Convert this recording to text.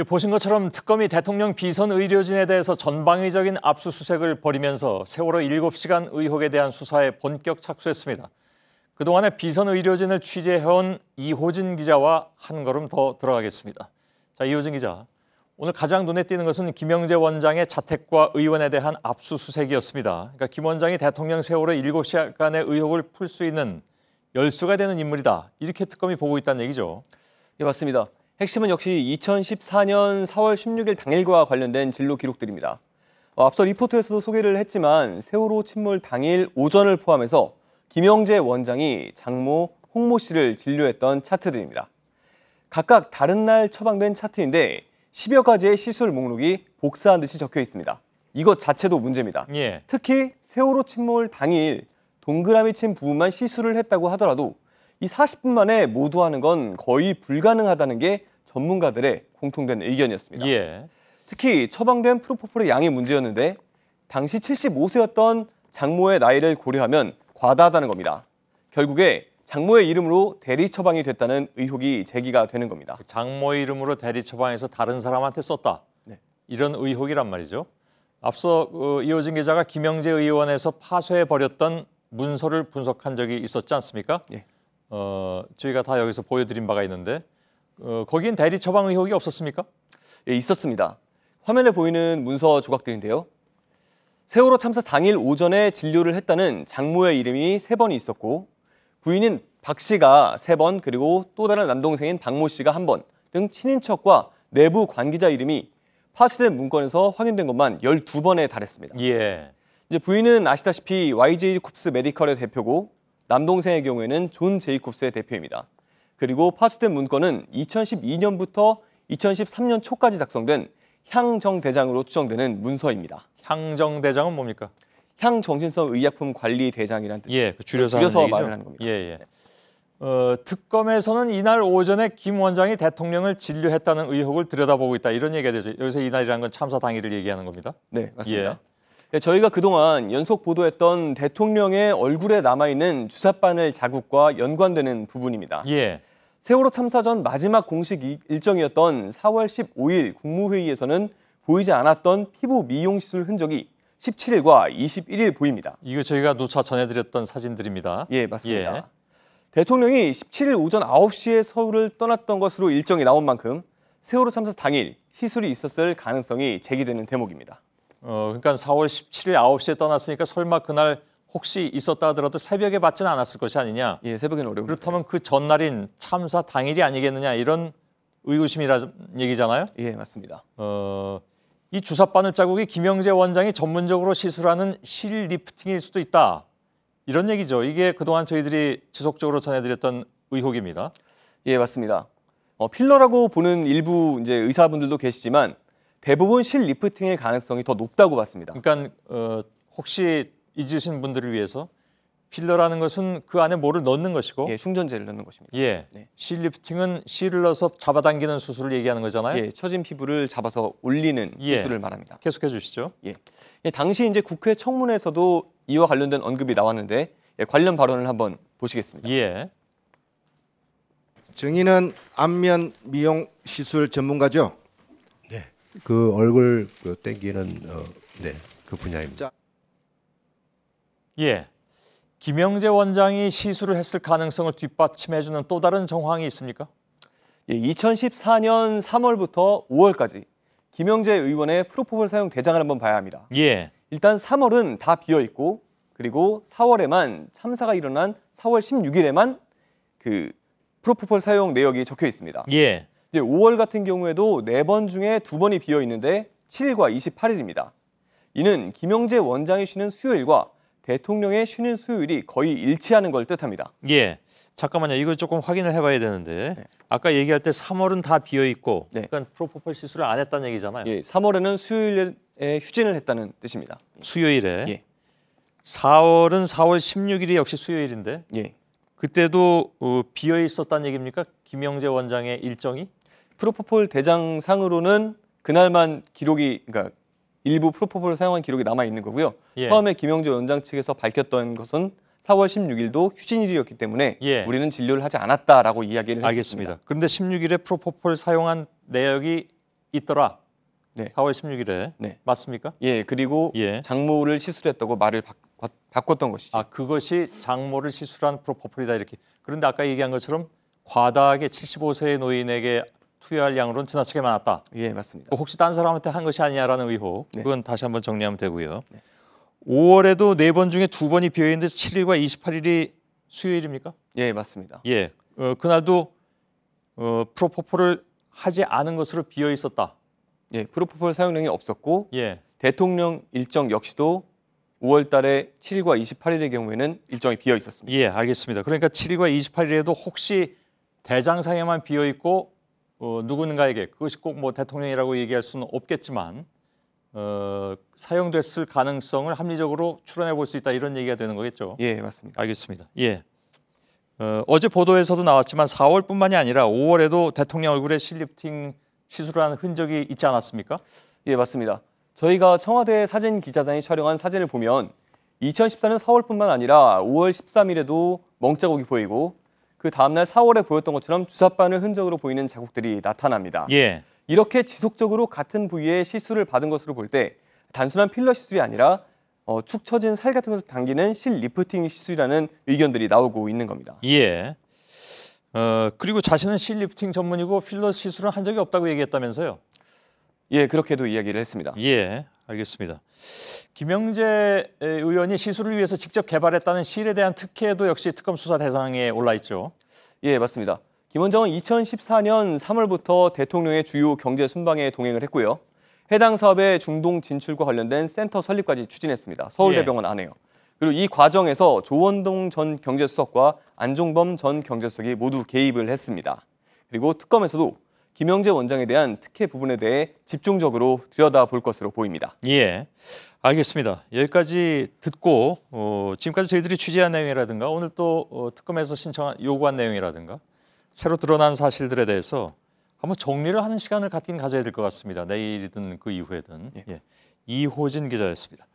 보신 것처럼 특검이 대통령 비선 의료진에 대해서 전방위적인 압수수색을 벌이면서 세월호 7시간 의혹에 대한 수사에 본격 착수했습니다. 그동안에 비선 의료진을 취재해온 이호진 기자와 한 걸음 더 들어가겠습니다. 자, 이호진 기자. 오늘 가장 눈에 띄는 것은 김영재 원장의 자택과 의원에 대한 압수수색이었습니다. 그러니까 김 원장이 대통령 세월호 7시간의 의혹을 풀 수 있는 열쇠가 되는 인물이다. 이렇게 특검이 보고 있다는 얘기죠. 네, 맞습니다. 핵심은 역시 2014년 4월 16일 당일과 관련된 진료 기록들입니다. 앞서 리포트에서도 소개를 했지만 세월호 침몰 당일 오전을 포함해서 김영재 원장이 장모, 홍모 씨를 진료했던 차트들입니다. 각각 다른 날 처방된 차트인데 10여 가지의 시술 목록이 복사한 듯이 적혀 있습니다. 이것 자체도 문제입니다. 예. 특히 세월호 침몰 당일 동그라미 친 부분만 시술을 했다고 하더라도 이 40분 만에 모두 하는 건 거의 불가능하다는 게 전문가들의 공통된 의견이었습니다. 예. 특히 처방된 프로포폴의 양이 문제였는데 당시 75세였던 장모의 나이를 고려하면 과다하다는 겁니다. 결국에 장모의 이름으로 대리 처방이 됐다는 의혹이 제기가 되는 겁니다. 장모 이름으로 대리 처방해서 다른 사람한테 썼다. 네. 이런 의혹이란 말이죠. 앞서 이호진 기자가 김영재 의원에서 파쇄해버렸던 문서를 분석한 적이 있었지 않습니까? 네. 저희가 다 여기서 보여드린 바가 있는데 거긴 대리 처방 의혹이 없었습니까? 예, 있었습니다. 화면에 보이는 문서 조각들인데요. 세월호 참사 당일 오전에 진료를 했다는 장모의 이름이 3번이 있었고 부인인 박 씨가 3번 그리고 또 다른 남동생인 박모 씨가 1번 등 친인척과 내부 관계자 이름이 파쇄된 문건에서 확인된 것만 12번에 달했습니다. 예. 이제 부인은 아시다시피 YJ콥스 메디컬의 대표고 남동생의 경우에는 존 제이콥스의 대표입니다. 그리고 파쇄된 문건은 2012년부터 2013년 초까지 작성된 향정대장으로 추정되는 문서입니다. 향정대장은 뭡니까? 향정신성 의약품 관리 대장이라는 뜻. 예, 줄여서 말을 하는 겁니다. 예, 예. 특검에서는 이날 오전에 김 원장이 대통령을 진료했다는 의혹을 들여다보고 있다. 이런 얘기가 되죠. 여기서 이날이라는 건 참사 당일을 얘기하는 겁니다. 네, 맞습니다. 예. 네, 저희가 그동안 연속 보도했던 대통령의 얼굴에 남아있는 주사바늘 자국과 연관되는 부분입니다. 예. 세월호 참사 전 마지막 공식 일정이었던 4월 15일 국무회의에서는 보이지 않았던 피부 미용 시술 흔적이 17일과 21일 보입니다. 이거 저희가 누차 전해드렸던 사진들입니다. 예, 맞습니다. 예. 대통령이 17일 오전 9시에 서울을 떠났던 것으로 일정이 나온 만큼 세월호 참사 당일 시술이 있었을 가능성이 제기되는 대목입니다. 그러니까 4월 17일 9시에 떠났으니까 설마 그날 혹시 있었다 하더라도 새벽에 받지는 않았을 것이 아니냐. 예, 새벽에는 어려운. 그렇다면 그 전날인 참사 당일이 아니겠느냐 이런 의구심이라는 얘기잖아요. 예, 맞습니다. 이 주사바늘 자국이 김영재 원장이 전문적으로 시술하는 실 리프팅일 수도 있다. 이런 얘기죠. 이게 그동안 저희들이 지속적으로 전해드렸던 의혹입니다. 예, 맞습니다. 필러라고 보는 일부 이제 의사분들도 계시지만 대부분 실 리프팅의 가능성이 더 높다고 봤습니다. 그러니까 혹시 잊으신 분들을 위해서 필러라는 것은 그 안에 뭐를 넣는 것이고, 예, 충전재를 넣는 것입니다. 예, 네. 실 리프팅은 실을 넣어서 잡아당기는 수술을 얘기하는 거잖아요. 예, 처진 피부를 잡아서 올리는 예. 기술을 말합니다. 계속해 주시죠. 예. 예, 당시 이제 국회 청문회에서도 이와 관련된 언급이 나왔는데 관련 발언을 한번 보시겠습니다. 예. 증인은 안면 미용 시술 전문가죠? 네, 그 얼굴 땡기는 네, 그 분야입니다. 예. 김영재 원장이 시술을 했을 가능성을 뒷받침해주는 또 다른 정황이 있습니까? 예, 2014년 3월부터 5월까지 김영재 의원의 프로포폴 사용 대장을 한번 봐야 합니다. 예. 일단 3월은 다 비어 있고 그리고 4월에만 참사가 일어난 4월 16일에만 그 프로포폴 사용 내역이 적혀 있습니다. 예. 이제 5월 같은 경우에도 4번 중에 2번이 비어 있는데 7일과 28일입니다. 이는 김영재 원장이 쉬는 수요일과 대통령의 쉬는 수요일이 거의 일치하는 걸 뜻합니다. 예. 잠깐만요. 이거 조금 확인을 해봐야 되는데 네. 아까 얘기할 때 3월은 다 비어 있고 네. 그러니까 프로포폴 시술을 안 했다는 얘기잖아요. 예, 3월에는 수요일에 휴진을 했다는 뜻입니다. 수요일에. 예. 4월은 4월 16일이 역시 수요일인데 예. 그때도 비어 있었다는 얘기입니까? 김영재 원장의 일정이? 프로포폴 대장상으로는 그날만 기록이 그러니까 일부 프로포폴을 사용한 기록이 남아 있는 거고요. 예. 처음에 김영재 원장 측에서 밝혔던 것은 4월 16일도 휴진일이었기 때문에 예. 우리는 진료를 하지 않았다라고 이야기를 알겠습니다. 했습니다. 그런데 16일에 프로포폴 사용한 내역이 있더라. 네. 4월 16일에 네. 맞습니까? 예, 그리고 예. 장모를 시술했다고 말을 바꿨던 것이죠. 아, 그것이 장모를 시술한 프로포폴이다 이렇게. 그런데 아까 얘기한 것처럼 과다하게 75세의 노인에게 투여할 양으로는 지나치게 많았다. 예, 맞습니다. 혹시 딴 사람한테 한 것이 아니냐라는 의혹. 네. 그건 다시 한번 정리하면 되고요. 5월에도 4번 중에 2번이 비어 있는데 7일과 28일이 수요일입니까? 예, 맞습니다. 예. 그날도 프로포폴을 하지 않은 것으로 비어 있었다. 예, 프로포폴 사용량이 없었고 예. 대통령 일정 역시도 5월 달에 7일과 28일의 경우에는 일정이 비어 있었습니다. 예, 알겠습니다. 그러니까 7일과 28일에도 혹시 대장상에만 비어 있고 누군가에게 그것이 꼭 뭐 대통령이라고 얘기할 수는 없겠지만 사용됐을 가능성을 합리적으로 추론해 볼 수 있다 이런 얘기가 되는 거겠죠. 예, 맞습니다. 알겠습니다. 예. 어제 보도에서도 나왔지만 4월뿐만이 아니라 5월에도 대통령 얼굴에 실리프팅 시술을 한 흔적이 있지 않았습니까? 예, 맞습니다. 저희가 청와대 사진 기자단이 촬영한 사진을 보면 2014년 4월뿐만 아니라 5월 13일에도 멍자국이 보이고 그 다음날 4월에 보였던 것처럼 주사바늘 흔적으로 보이는 자국들이 나타납니다. 예. 이렇게 지속적으로 같은 부위에 시술을 받은 것으로 볼 때 단순한 필러 시술이 아니라 축 처진 살 같은 것을 당기는 실 리프팅 시술이라는 의견들이 나오고 있는 겁니다. 예. 그리고 자신은 실리프팅 전문이고 필러 시술은 한 적이 없다고 얘기했다면서요? 예, 그렇게도 이야기를 했습니다. 예, 알겠습니다. 김영재 의원이 시술을 위해서 직접 개발했다는 실에 대한 특혜도 역시 특검 수사 대상에 올라 있죠. 예, 맞습니다. 김 원장은 2014년 3월부터 대통령의 주요 경제 순방에 동행을 했고요. 해당 사업의 중동 진출과 관련된 센터 설립까지 추진했습니다. 서울대병원 안에요. 그리고 이 과정에서 조원동 전 경제수석과 안종범 전 경제수석이 모두 개입을 했습니다. 그리고 특검에서도 김영재 원장에 대한 특혜 부분에 대해 집중적으로 들여다볼 것으로 보입니다. 예, 알겠습니다. 여기까지 듣고 지금까지 저희들이 취재한 내용이라든가 오늘 또 특검에서 요구한 내용이라든가 새로 드러난 사실들에 대해서 한번 정리를 하는 시간을 가져야 될 것 같습니다. 내일이든 그 이후에든. 예. 이호진 기자였습니다.